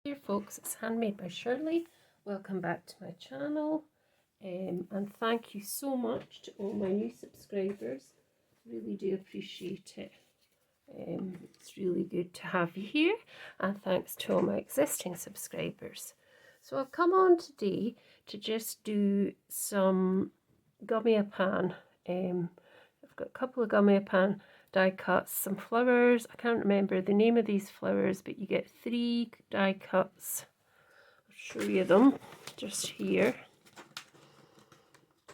Here folks, it's Handmade by Shirley. Welcome back to my channel, and thank you so much to all my new subscribers. Really do appreciate it. It's really good to have you here, and thanks to all my existing subscribers. So I've come on today to just do some Gummiapan. I've got a couple of Gummiapan die cuts, some flowers. I can't remember the name of these flowers, but you get 3 die cuts. I'll show you them just here.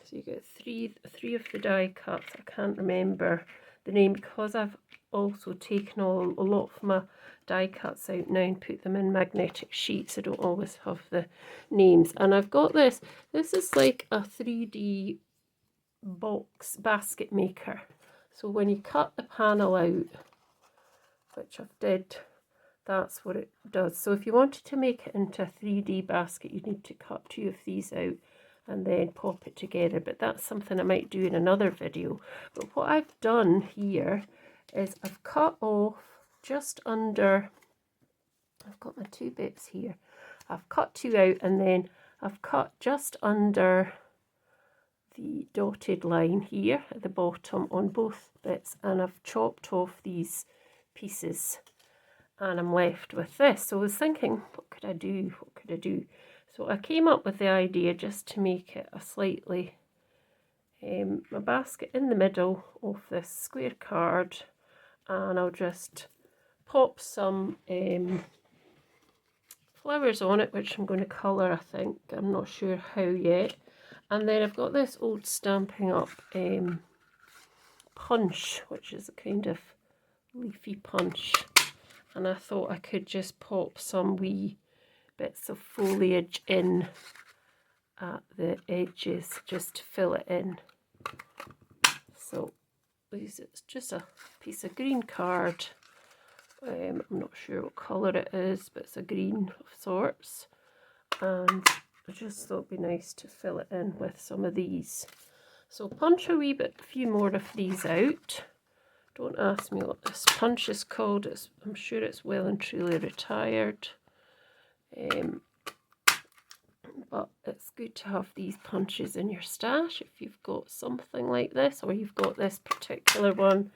So you get three of the die cuts. I can't remember the name because I've also taken a lot of my die cuts out now and put them in magnetic sheets. I don't always have the names. And I've got this. This is like a 3D box basket maker. So when you cut the panel out, which I've did, that's what it does. So if you wanted to make it into a 3D basket, you need to cut 2 of these out and then pop it together. But that's something I might do in another video. But what I've done here is I've cut off just under, I've got my 2 bits here. I've cut 2 out and then I've cut just under the dotted line here at the bottom on both bits, and I've chopped off these pieces and I'm left with this. So I was thinking, what could I do? So I came up with the idea just to make it a slightly a basket in the middle of this square card, and I'll just pop some flowers on it, which I'm going to colour, I think. I'm not sure how yet. And then I've got this old Stampin'Up punch, which is a kind of leafy punch. And I thought I could just pop some wee bits of foliage in at the edges just to fill it in. So it's just a piece of green card. I'm not sure what colour it is, but it's a green of sorts. And I just thought it'd be nice to fill it in with some of these. So punch a few more of these out. Don't ask me what this punch is called. I'm sure it's well and truly retired. But it's good to have these punches in your stash if you've got something like this, or you've got this particular one.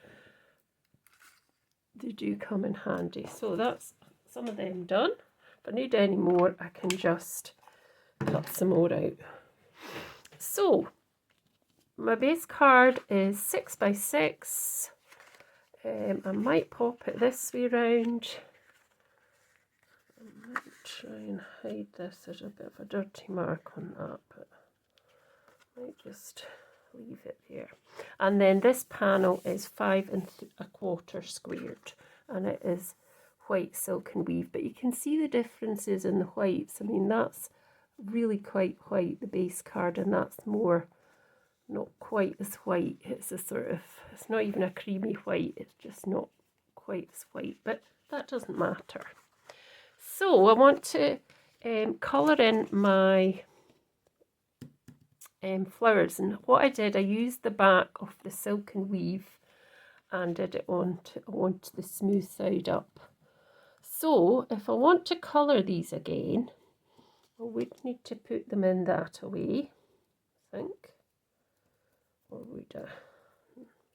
They do come in handy. So that's some of them done. If I need any more, I can just cut some more out. So my base card is 6 by 6. I might pop it this way round. I might try and hide this. There's a bit of a dirty mark on that, but I might just leave it there. And then this panel is 5 1/4 squared, and it is white silk and weave. But you can see the differences in the whites. I mean, that's really quite white, the base card, and that's more not quite as white. It's a sort of, it's not even a creamy white, it's just not quite as white, but that doesn't matter. So I want to colour in my flowers, and what I did, I used the back of the silk and weave and did it onto the smooth side up. So if I want to colour these again, I would need to put them in that way, I think. Or would I?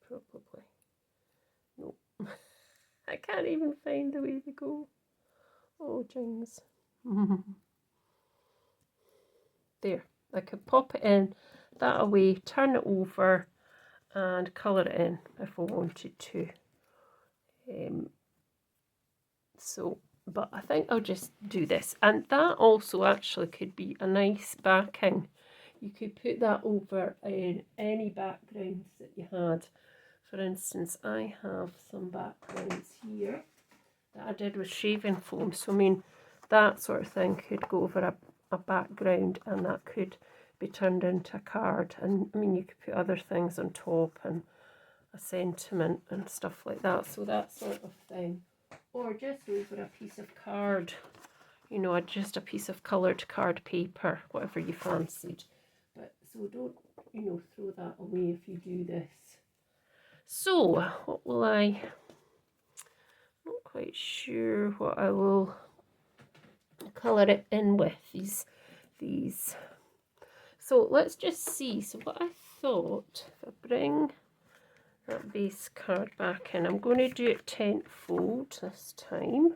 Probably. No. I can't even find the way to go. Oh, jings. There. I could pop it in that away, turn it over and colour it in if I wanted to. But I think I'll just do this. And that also actually could be a nice backing. You could put that over in any backgrounds that you had. For instance, I have some backgrounds here that I did with shaving foam. So I mean, that sort of thing could go over a background, and that could be turned into a card. And I mean, you could put other things on top and a sentiment and stuff like that. So that sort of thing. Or just over a piece of card, you know, just a piece of coloured card paper, whatever you fancied. But so don't, you know, throw that away if you do this. So what will I, not quite sure what I will colour it in with these. So let's just see. So what I thought, if I bring that base card back in, I'm going to do it 10th fold this time.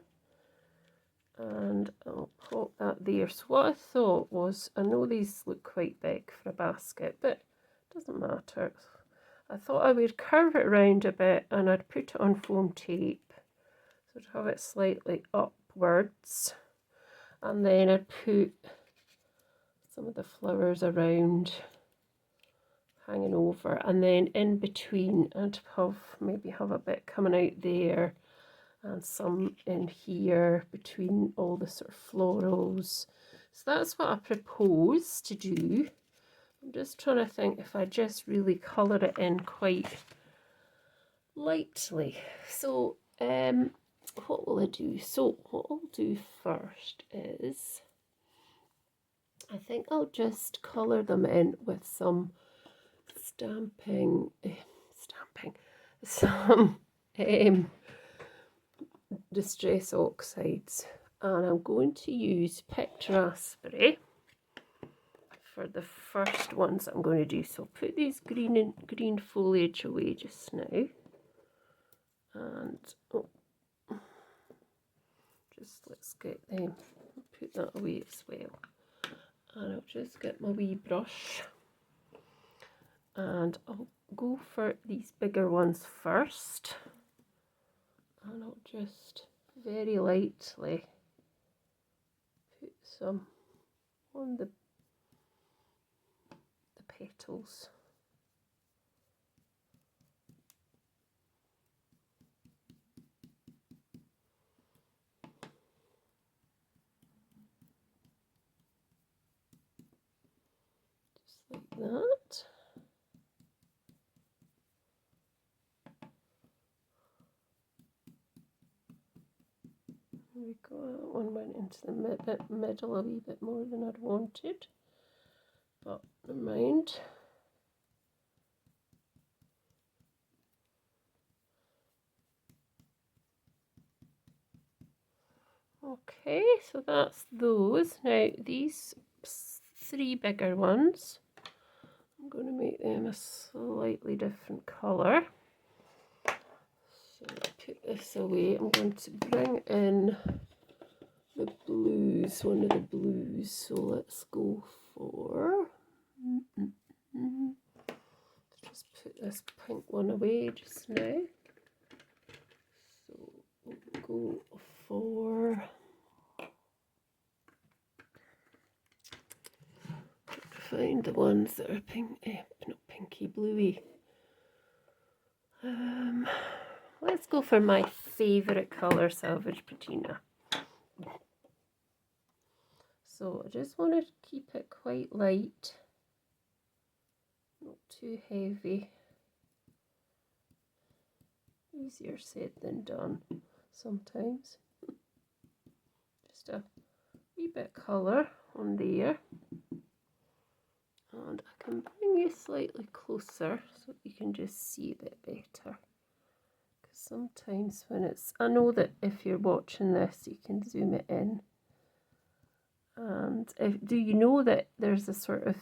And I'll pop that there. So what I thought was, I know these look quite big for a basket, but it doesn't matter. I thought I would curve it around a bit and I'd put it on foam tape. So I'd have it slightly upwards. And then I'd put some of the flowers around, hanging over. And then in between I'd maybe have a bit coming out there. And some in here between all the sort of florals. So that's what I propose to do. I'm just trying to think if I just really colour it in quite lightly. So what will I do? So what I'll do first is, I think I'll just colour them in with some some Distress Oxides, and I'm going to use picked raspberry for the first ones I'm going to do. So I'll put these green foliage away just now, and just let's get them, put that away as well, and I'll just get my wee brush and I'll go for these bigger ones first. And I'll just very lightly put some on the petals. Just like that. There we go, that one went into the middle a wee bit more than I'd wanted, but never mind. Okay, so that's those. Now these 3 bigger ones, I'm going to make them a slightly different colour. So put this away. I'm going to bring in the blues, one of the blues. So let's go for, just put this pink one away just now. So we'll go for, find the ones that are pink, not pinky, bluey. Let's go for my favourite colour, Salvage Patina. So I just want to keep it quite light, not too heavy. Easier said than done sometimes. Just a wee bit of colour on there. And I can bring you slightly closer so you can just see a bit better. Because sometimes when it's, I know that if you're watching this you can zoom it in. And do you know that there's a sort of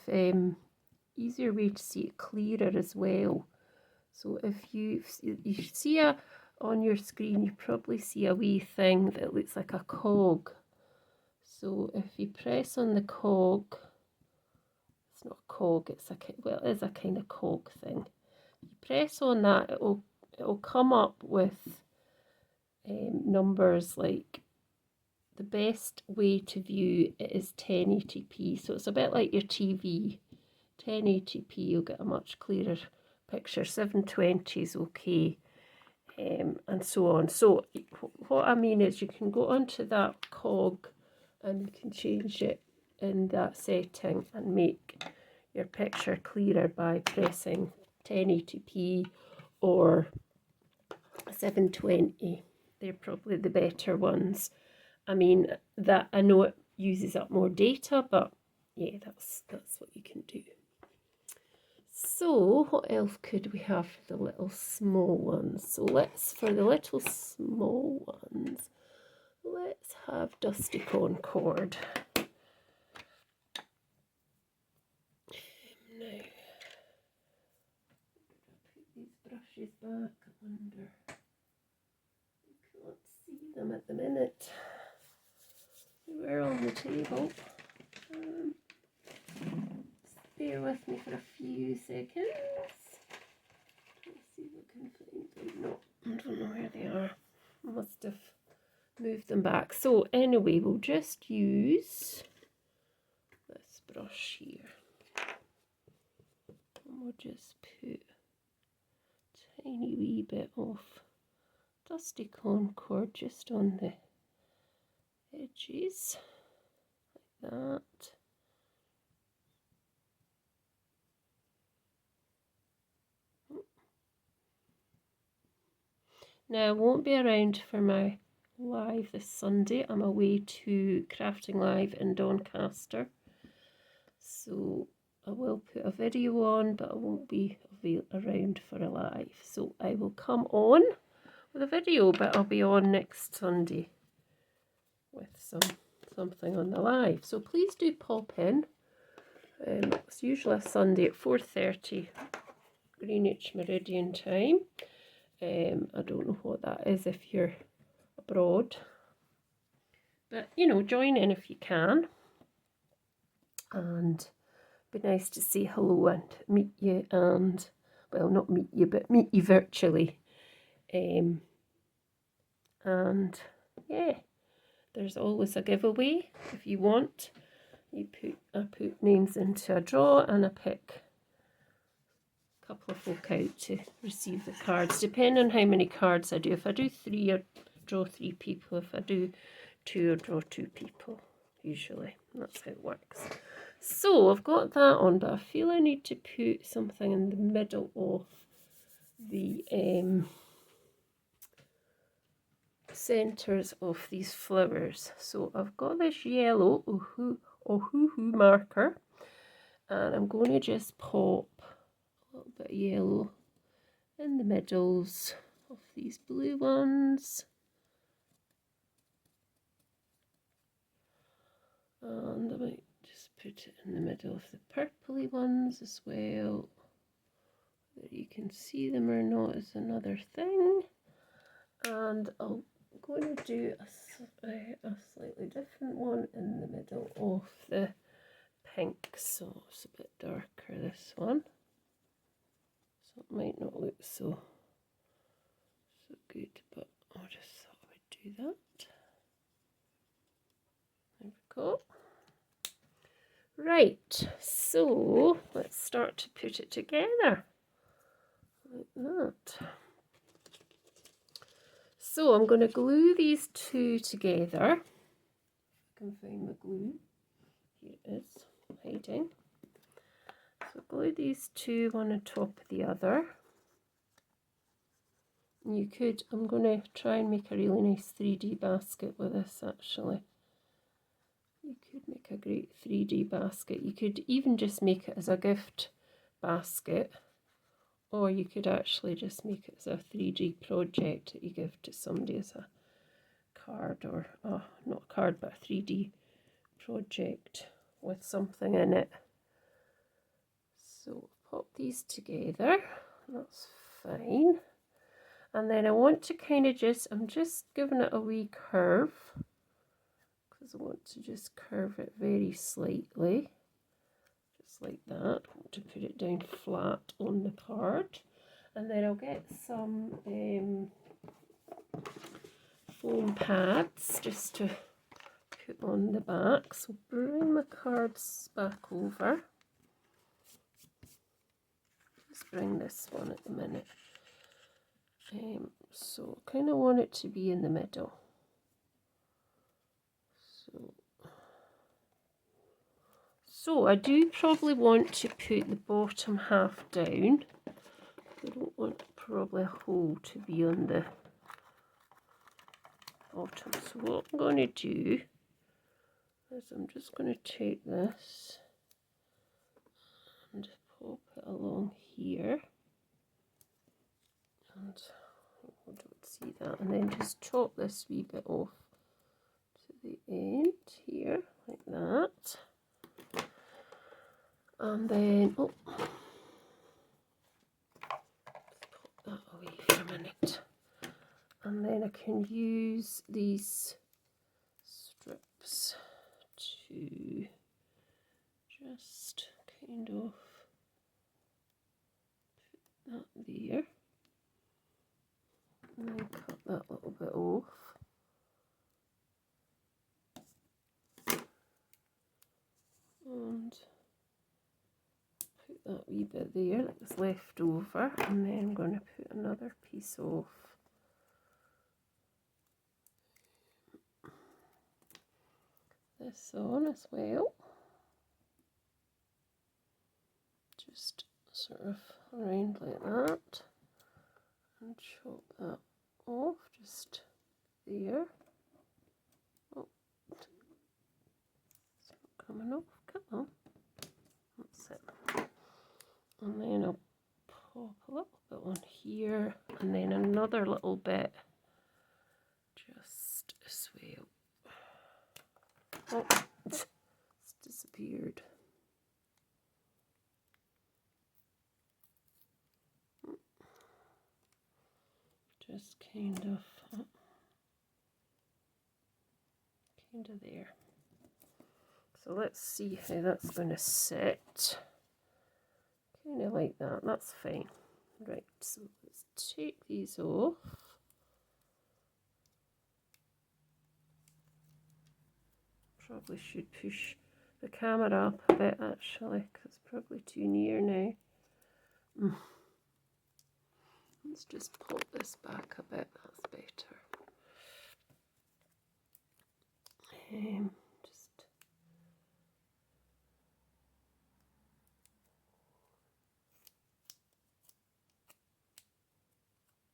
easier way to see it clearer as well? So if you see on your screen, you probably see a wee thing that looks like a cog. So if you press on the cog, it's not a cog, it's well, it is a kind of cog thing. You press on that, it'll come up with numbers like, the best way to view it is 1080p. So it's a bit like your TV. 1080p, you'll get a much clearer picture. 720 is okay, and so on. So what I mean is you can go onto that cog and you can change it in that setting and make your picture clearer by pressing 1080p or 720. They're probably the better ones. I mean, that I know it uses up more data, but yeah, that's what you can do. So what else could we have for the little small ones? So for the little small ones, let's have Dusty Concord. Now, put these brushes back. I wonder, you can't see them at the minute. They were on the table. Bear with me for a few seconds. Let's see if I can find them. No, I don't know where they are. I must have moved them back. So anyway, we'll just use this brush here. And we'll just put a tiny wee bit of Dusty Concord just on the edges, like that. Now I won't be around for my live this Sunday. I'm away to Crafting Live in Doncaster. So I will put a video on, but I won't be around for a live. So I will come on with a video, but I'll be on next Sunday with something on the live. So please do pop in. It's usually a Sunday at 4:30 Greenwich Meridian time. I don't know what that is if you're abroad, but you know, join in if you can, and be nice to say hello and meet you, and well, not meet you, but meet you virtually. And yeah, there's always a giveaway if you want. I put names into a draw and I pick couple of folk out to receive the cards, depending on how many cards I do. If I do 3, I draw 3 people. If I do 2, I draw 2 people, usually. That's how it works. So I've got that on, but I feel I need to put something in the middle of the centres of these flowers. So I've got this yellow Ohuhu marker, and I'm going to just pop a little bit of yellow in the middles of these blue ones, and I might just put it in the middle of the purpley ones as well. Whether you can see them or not is another thing. And I'm going to do a slightly different one in the middle of the pink, so it's a bit darker, this one. So it might not look so good, but I just thought I would do that. There we go. Right, so let's start to put it together like that. So I'm going to glue these 2 together. If I can find my glue. Here it is, hiding. So glue these 2 one on top of the other. You could, I'm going to try and make a really nice 3D basket with this actually. You could make a great 3D basket. You could even just make it as a gift basket, or you could actually just make it as a 3D project that you give to somebody as a card, or not a card, but a 3D project with something in it. So pop these together, that's fine. And then I want to kind of I'm just giving it a wee curve, because I want to just curve it very slightly, just like that. I want to put it down flat on the card. And then I'll get some foam pads just to put on the back. So bring my cards back over. Just bring this one at the minute. So kind of want it to be in the middle. So I do probably want to put the bottom half down. I don't want probably a hole to be on the bottom. So what I'm going to do is I'm just going to take this and pop it along here. And I don't see that. And then just chop this wee bit off the end here, like that. And then, oh, put that away for a minute. And then I can use these strips to just kind of put that there. And then cut that little bit off. And put that wee bit there that was left over, and then I'm going to put another piece of this on as well. Just sort of around like that, and chop that off just there. Oh, it's not coming off, come on. That's it. And then I'll pop a little bit on here, and then another little bit just as well. Oh, it's disappeared. Just kind of there. So let's see how that's going to sit. Kind of like that. That's fine. Right. So let's take these off. Probably should push the camera up a bit actually, because it's probably too near now. Let's just pop this back a bit, that's better. Just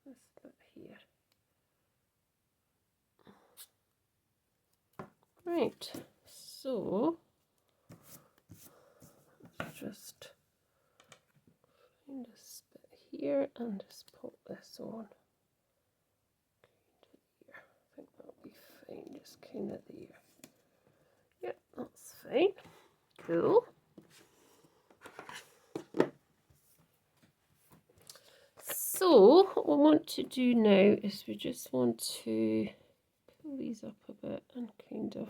this bit here. Right, so let's just find this bit here and just pop this on. Kind of there. I think that'll be fine, just kind of there. Yep, that's fine. Cool. So what we want to do now is we just want to pull these up a bit and kind of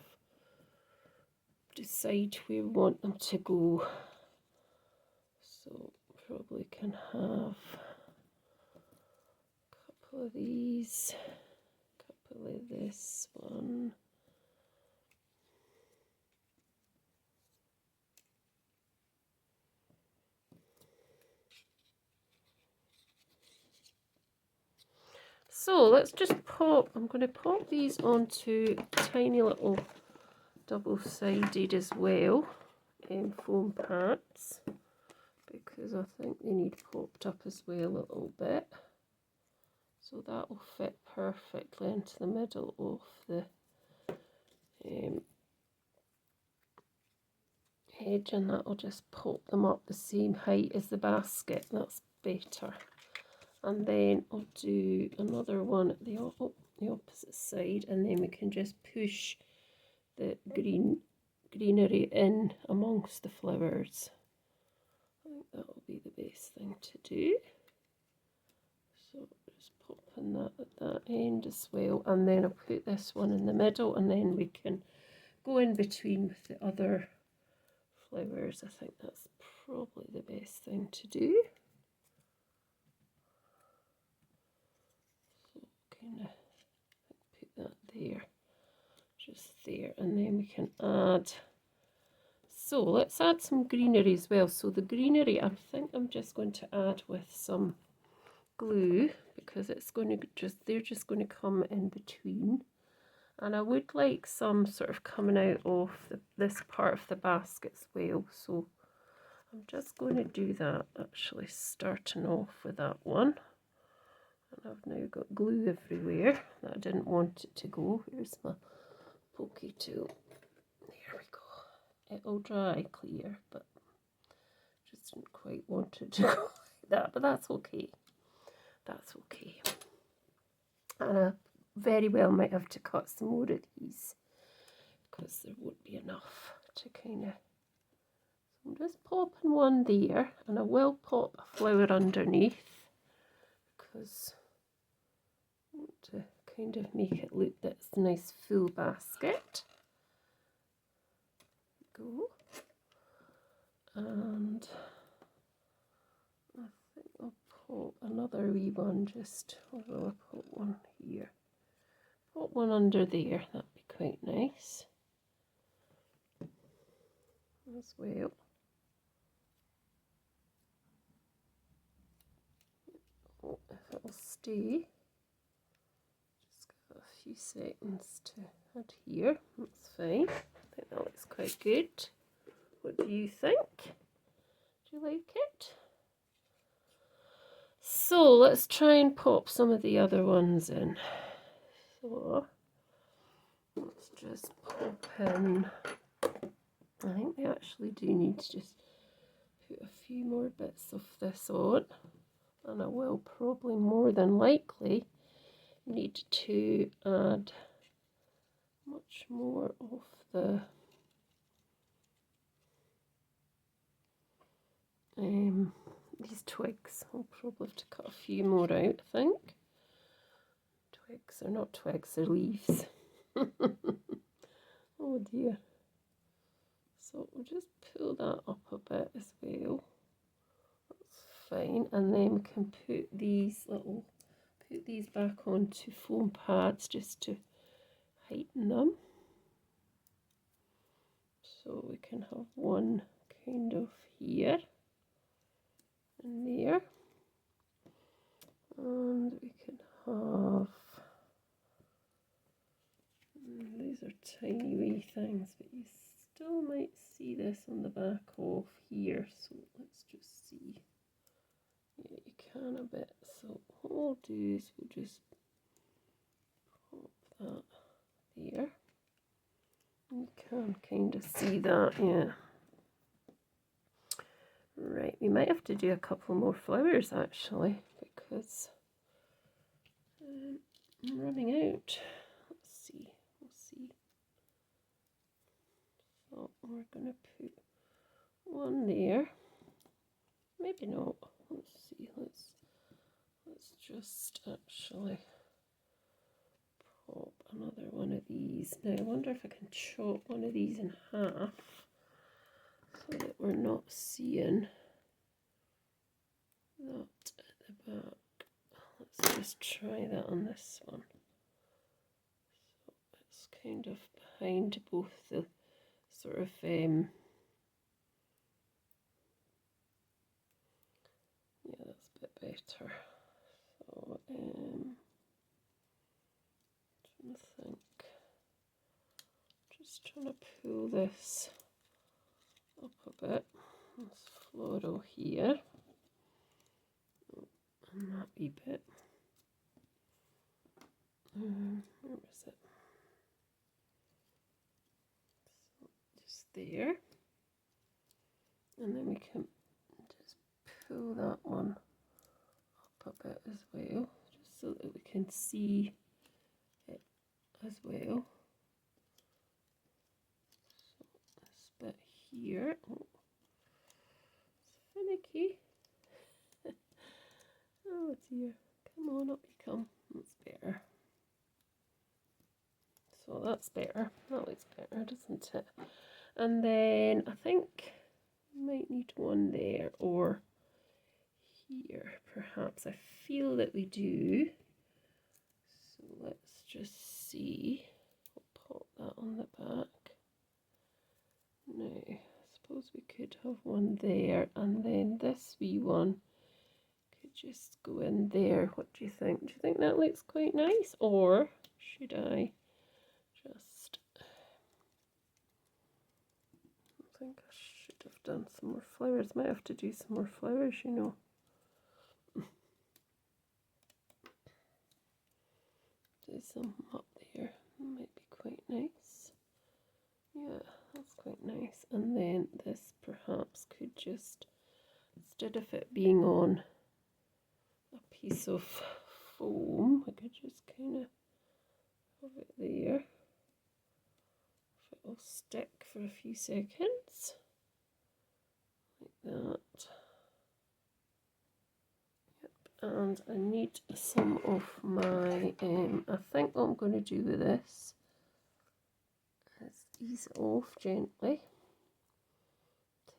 decide where we want them to go. So probably can have a couple of these, a couple of this one. So let's just pop, I'm going to pop these onto tiny little double-sided as well foam pads, because I think they need popped up as well a little bit. So that will fit perfectly into the middle of the edge, and that will just pop them up the same height as the basket. That's better. And then I'll do another one at the opposite side, and then we can just push the greenery in amongst the flowers. I think that will be the best thing to do. So just popping that at that end as well, and then I'll put this one in the middle, and then we can go in between with the other flowers. I think that's probably the best thing to do. Kind of put that there, just there, and then we can add. So let's add some greenery as well. So the greenery, I think I'm just going to add with some glue, because it's going to just, they're just going to come in between. And I would like some sort of coming out of this part of the basket as well. So I'm just going to do that, actually starting off with that one. And I've now got glue everywhere that I didn't want it to go. Here's my pokey tool. There we go. It'll dry clear, but just didn't quite want it to go like that. But that's okay. That's okay. And I very well might have to cut some more of these. because there won't be enough to kind of. So I'm just popping one there, and I will pop a flower underneath because I want to kind of make it look that it's a nice full basket. Go. And I think I'll pop another wee one just, or will I pop one here? Pop one under there, that'd be quite nice as well. Oh, if it'll stay, just give it a few seconds to adhere, that's fine. I think that looks quite good. What do you think? Do you like it? So let's try and pop some of the other ones in. So let's just pop in. I think we actually do need to just put a few more bits of this on, and I will probably more than likely need to add much more of the these twigs. I'll probably have to cut a few more out, I think. Twigs are not twigs, they're leaves. Oh dear. So we'll just pull that up a bit as well. That's fine. And then we can put these back onto foam pads just to heighten them. So we can have one kind of here and there. And we can have, these are tiny wee things, but you still might see this on the back of here, so let's just see. Yeah, you can a bit, so what we'll do is we'll just pop that there. You can kind of see that, yeah. Right, we might have to do a couple more flowers actually, because I'm running out. Let's see, we'll see. So we're going to put one there. Maybe not. Let's see. Let's just actually pop another one of these. Now I wonder if I can chop one of these in half so that we're not seeing that at the back. Let's just try that on this one. So it's kind of behind both the sort of yeah, that's a bit better. So trying to think. Just trying to pull this up a bit. This floral here. And that wee bit. Where was it? So just there. And then we can just pull that one up a bit as well, just so that we can see it as well. So this bit here, oh, it's finicky. Oh dear, come on, up you come. That's better. So that's better. That looks better, doesn't it? And then I think we might need one there or here, perhaps. I feel that we do. So let's just see. I'll pop that on the back. Now, I suppose we could have one there, and then this wee one could just go in there. What do you think? Do you think that looks quite nice? Or should I just... I think I should have done some more flowers. Might have to do some more flowers, you know. Do some up there. Might be quite nice. Yeah, that's quite nice. And then this perhaps could just, instead of it being on a piece of foam, I could just kind of have it there. If it'll stick for a few seconds, like that. Yep. And I need some of my, I think what I'm going to do with this is ease it off gently.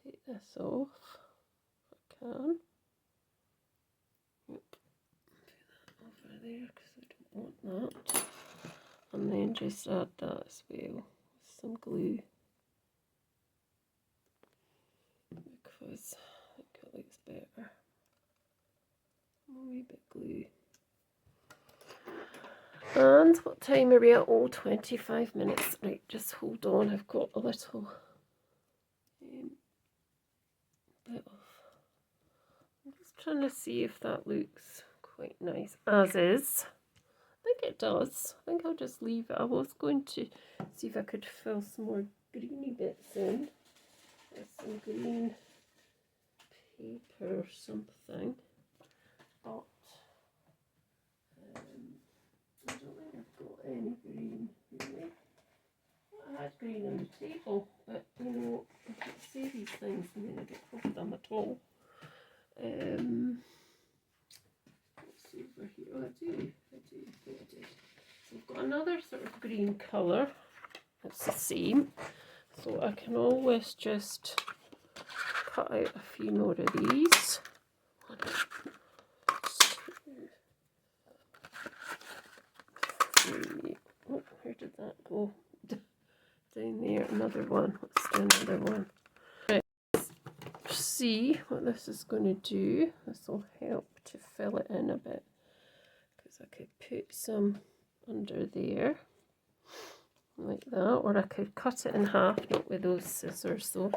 Take this off if I can. Yep. Put that over there because I don't want that. And then just add that as well with some glue, because I think it looks better. A wee bit glue. And what time are we at? Oh, 25 minutes. Right, just hold on. I've got a little bit of... I'm just trying to see if that looks quite nice. As is. I think it does. I think I'll just leave it. I was going to see if I could fill some more greeny bits in with some green paper or something, but I don't think I've got any green really. I had green on the table, but you know, I can't say these things and then I don't have them at all. What's over here? Oh, I do. So I've got another sort of green colour. It's the same. So I can always just cut out a few more of these. 1, 2, 3. Oh, where did that go? Down there, another one. Let's do another one. Right, let's see what this is going to do. This will help to fill it in a bit, because I could put some under there like that, or I could cut it in half, not with those scissors though,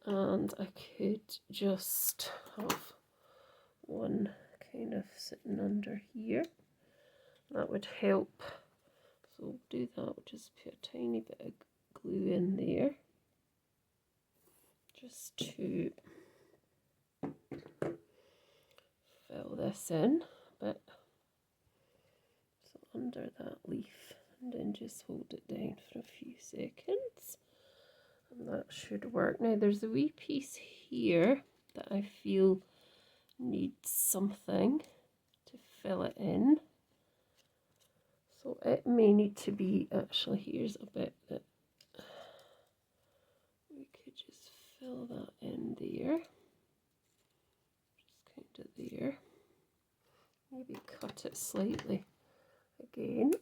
and I could just have one kind of sitting under here. That would help. So we'll do that. We'll just put a tiny bit of glue in there just to fill this in a bit. So under that leaf, and then just hold it down for a few seconds, and that should work. Now there's a wee piece here that I feel needs something to fill it in. So it may need to be, actually here's a bit that we could just fill that in there, just kind of there, maybe cut it slightly again.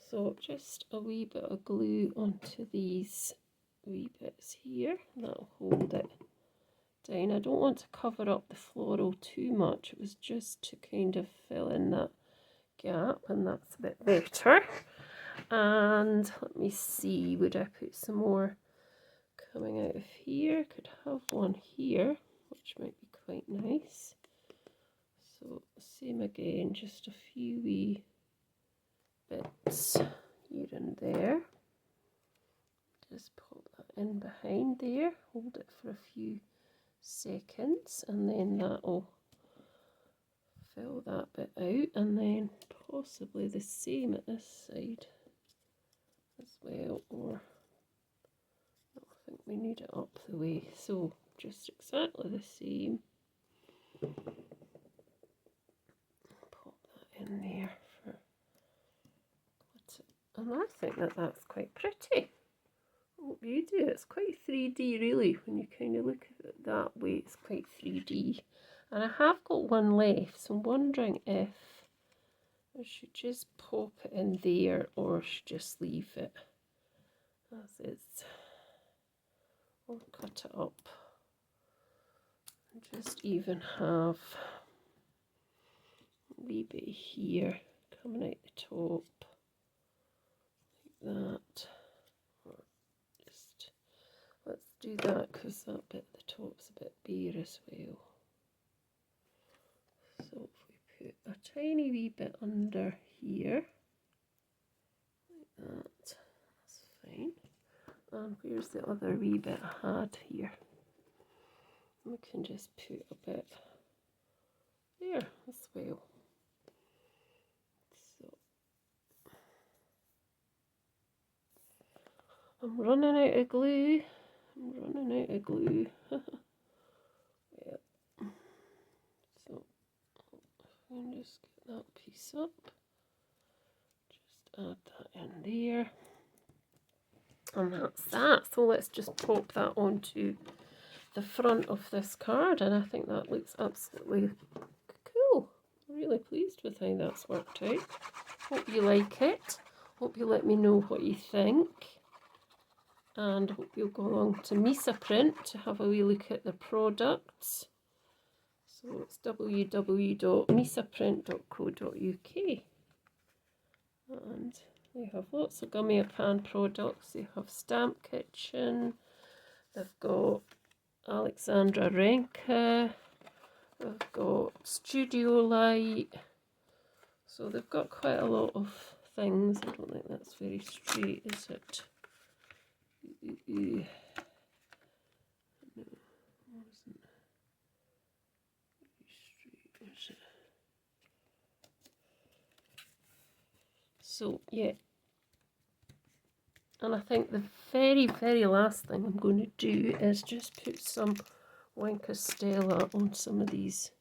So just a wee bit of glue onto these wee bits here, and that'll hold it down. I don't want to cover up the floral too much, it was just to kind of fill in that gap, and that's a bit better. And let me see, would I put some more coming out of here? Could have one here, which might be quite nice. So same again, just a few wee bits here and there. Just pop that in behind there, hold it for a few seconds, and then that'll fill that bit out, and then possibly the same at this side as well, or no, I think we need it up the way, so just exactly the same. Pop that in there for and I think that that's quite pretty. I hope you do. It's quite 3D really, when you kind of look at it that way, it's quite 3D. And I have got one left, so I'm wondering if I should just pop it in there or should just leave it as is, or cut it up and just even have a wee bit here coming out the top like that. Or just let's do that because that bit at the top's a bit bare as well. So if we put a tiny wee bit under here, like that, that's fine. And where's the other wee bit I had here? We can just put a bit there as well. So I'm running out of glue. I'm running out of glue. Yeah. So I'll just get that piece up. Just add that in there. And that's that. So let's just pop that onto the front of this card, and I think that looks absolutely cool. I'm really pleased with how that's worked out. Hope you like it. Hope you let me know what you think. And hope you'll go along to Misa Print to have a wee look at the products. So it's www.misaprint.co.uk. And they have lots of Gummiapan products. They have Stamp Kitchen. They've got Alexandra Renka. They've got Studio Light. So they've got quite a lot of things. I don't think that's very straight, is it? No, wasn't very straight, is it? So yeah. And I think the very, very last thing I'm going to do is just put some Wink of Stella on some of these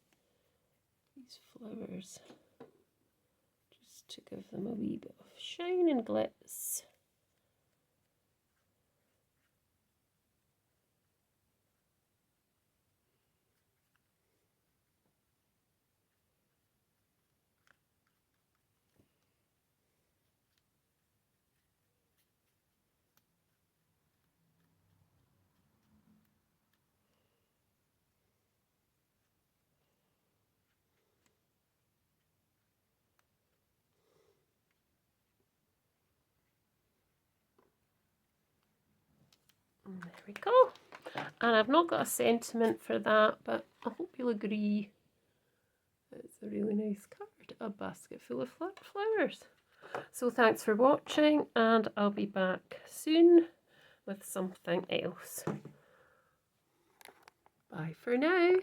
flowers, just to give them a wee bit of shine and glitz. And there we go. And I've not got a sentiment for that, but I hope you'll agree it's a really nice card. A basket full of flowers. So thanks for watching, and I'll be back soon with something else. Bye for now.